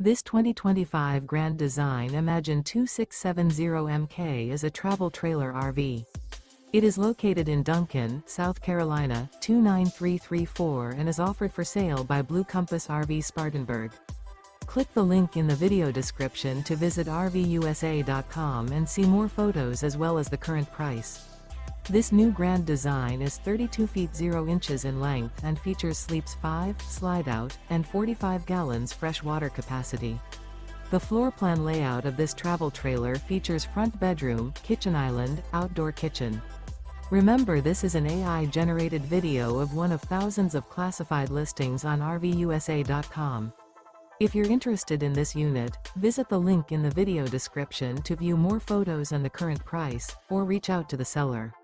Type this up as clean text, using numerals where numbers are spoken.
This 2025 Grand Design Imagine 2670MK is a travel trailer RV. It is located in Duncan, South Carolina, 29334 and is offered for sale by Blue Compass RV Spartanburg. Click the link in the video description to visit RVUSA.com and see more photos as well as the current price. This new Grand Design is 32 feet 0 inches in length and features sleeps 5, Slideout, and 45 gallons fresh water capacity. The floor plan layout of this travel trailer features front bedroom, kitchen island, outdoor kitchen. Remember, this is an AI-generated video of one of thousands of classified listings on RVUSA.com. If you're interested in this unit, visit the link in the video description to view more photos and the current price, or reach out to the seller.